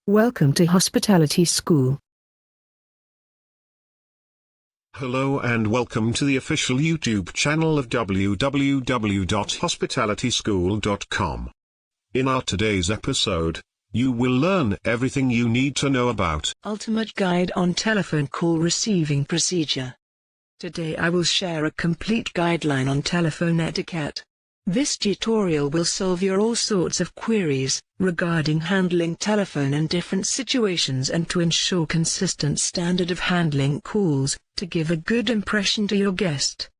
Welcome to Hospitality School. Hello and welcome to the official YouTube channel of www.hospitalityschool.com. In our today's episode, you will learn everything you need to know about Ultimate Guide on Telephone Call Receiving Procedure. Today I will share a complete guideline on telephone etiquette. This tutorial will solve your all sorts of queries regarding handling telephone in different situations and to ensure consistent standard of handling calls to give a good impression to your guest.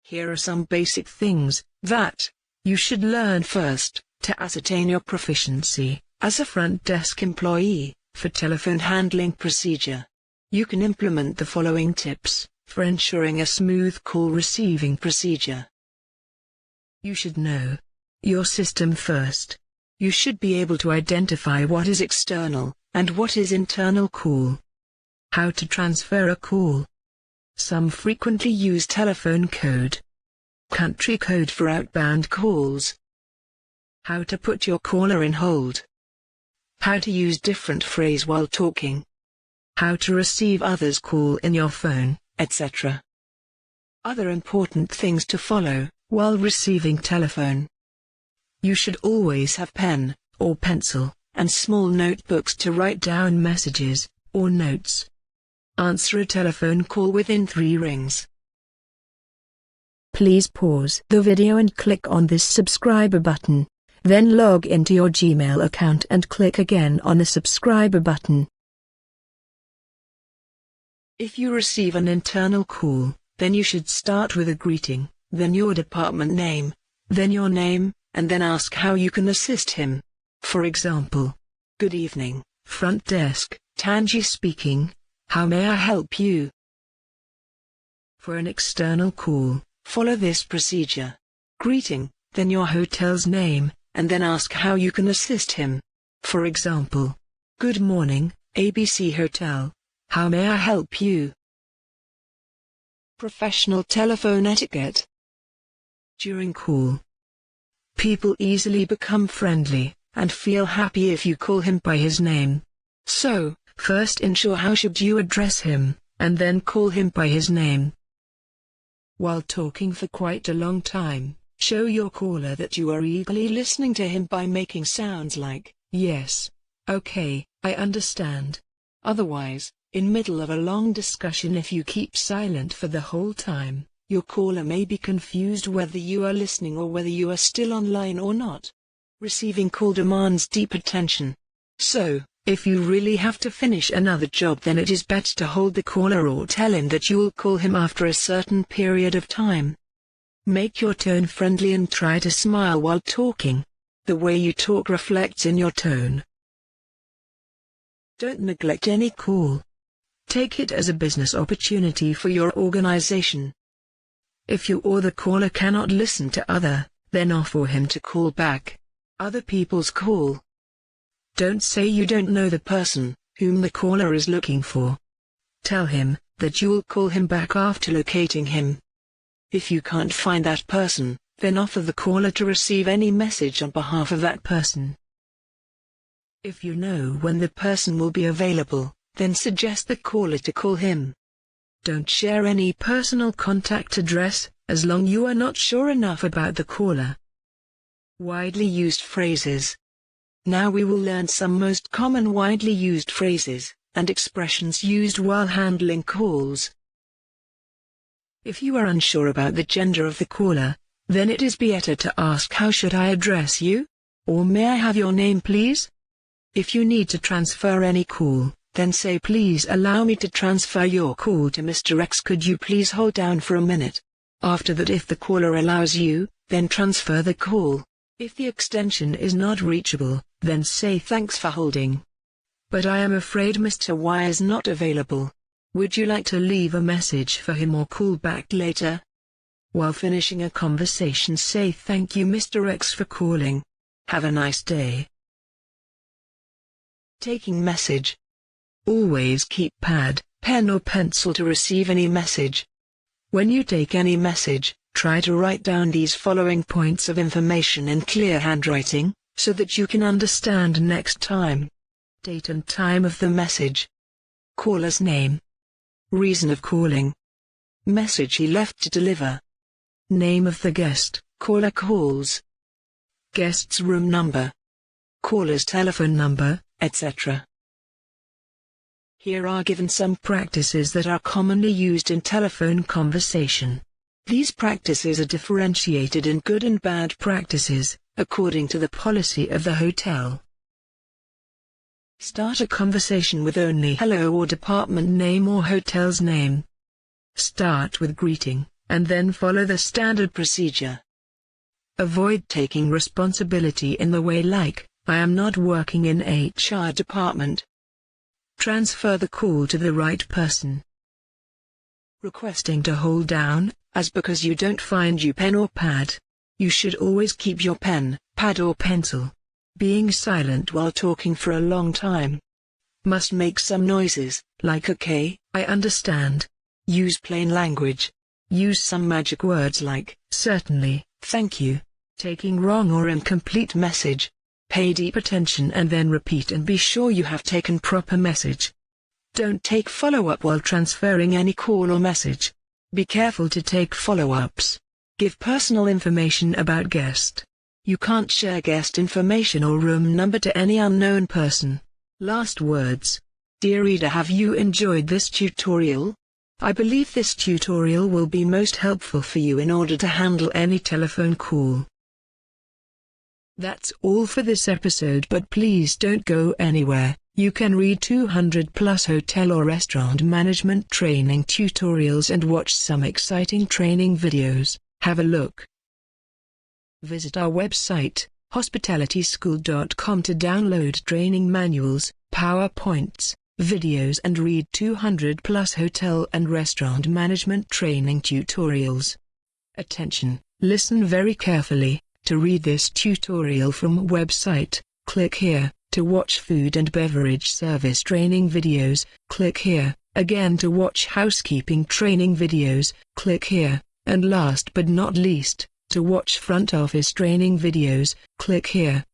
Here are some basic things that you should learn first to ascertain your proficiency as a front desk employee for telephone handling procedure. You can implement the following tips for ensuring a smooth call receiving procedure. You should know your system first. You should be able to identify what is external and what is internal call. How to transfer a call. Some frequently used telephone code. Country code for outbound calls. How to put your caller in hold. How to use different phrase while talking. How to receive others' call in your phone, etc. Other important things to follow while receiving telephone. You should always have pen or pencil and small notebooks to write down messages or notes. Answer a telephone call within 3 rings. Please pause the video and click on this subscriber button. Then log into your Gmail account and click again on the subscriber button. If you receive an internal call, then you should start with a greeting, then your department name, then your name, and then ask how you can assist him. For example, good evening, front desk, Tanji speaking, how may I help you? For an external call, follow this procedure. Greeting, then your hotel's name, and then ask how you can assist him. For example, good morning, ABC Hotel, how may I help you? Professional telephone etiquette. During call, people easily become friendly and feel happy if you call him by his name. So, first ensure how should you address him, and then call him by his name. While talking for quite a long time, show your caller that you are eagerly listening to him by making sounds like, yes, okay, I understand. Otherwise, in middle of a long discussion if you keep silent for the whole time, your caller may be confused whether you are listening or whether you are still online or not. Receiving call demands deep attention. So, if you really have to finish another job, then it is better to hold the caller or tell him that you will call him after a certain period of time. Make your tone friendly and try to smile while talking. The way you talk reflects in your tone. Don't neglect any call. Take it as a business opportunity for your organization. If you or the caller cannot listen to then offer him to call back other people's call. Don't say you don't know the person whom the caller is looking for. Tell him that you will call him back after locating him. If you can't find that person, then offer the caller to receive any message on behalf of that person. If you know when the person will be available, then suggest the caller to call him. Don't share any personal contact address, as long you are not sure enough about the caller. Widely used phrases. Now we will learn some most common widely used phrases and expressions used while handling calls. If you are unsure about the gender of the caller, then it is better to ask how should I address you? Or may I have your name please? If you need to transfer any call, then say please allow me to transfer your call to Mr. X. Could you please hold down for a minute? After that, if the caller allows you, then transfer the call. If the extension is not reachable, then say thanks for holding. But I am afraid Mr. Y is not available. Would you like to leave a message for him or call back later? While finishing a conversation, say thank you Mr. X for calling. Have a nice day. Taking message. Always keep pad, pen or pencil to receive any message. When you take any message, try to write down these following points of information in clear handwriting, so that you can understand next time. Date and time of the message. Caller's name. Reason of calling. Message he left to deliver. Name of the guest, caller calls. Guest's room number. Caller's telephone number, etc. Here are given some practices that are commonly used in telephone conversation. These practices are differentiated in good and bad practices, according to the policy of the hotel. Start a conversation with only hello or department name or hotel's name. Start with greeting, and then follow the standard procedure. Avoid taking responsibility in the way like, I am not working in HR department. Transfer the call to the right person. Requesting to hold down, as because you don't find your pen or pad. You should always keep your pen, pad or pencil. Being silent while talking for a long time. Must make some noises, like okay, I understand. Use plain language. Use some magic words like, certainly, thank you. Taking wrong or incomplete message. Pay deep attention and then repeat and be sure you have taken proper message. Don't take follow-up while transferring any call or message. Be careful to take follow-ups. Give personal information about guest. You can't share guest information or room number to any unknown person. Last words. Dear reader, have you enjoyed this tutorial? I believe this tutorial will be most helpful for you in order to handle any telephone call. That's all for this episode, but please don't go anywhere. You can read 200+ hotel or restaurant management training tutorials and watch some exciting training videos. Have a look. Visit our website, hospitalityschool.com, to download training manuals, PowerPoints, videos and read 200+ hotel and restaurant management training tutorials. Attention, listen very carefully. To read this tutorial from website, click here. To watch food and beverage service training videos, click here. Again, to watch housekeeping training videos, click here. And last but not least, to watch front office training videos, click here.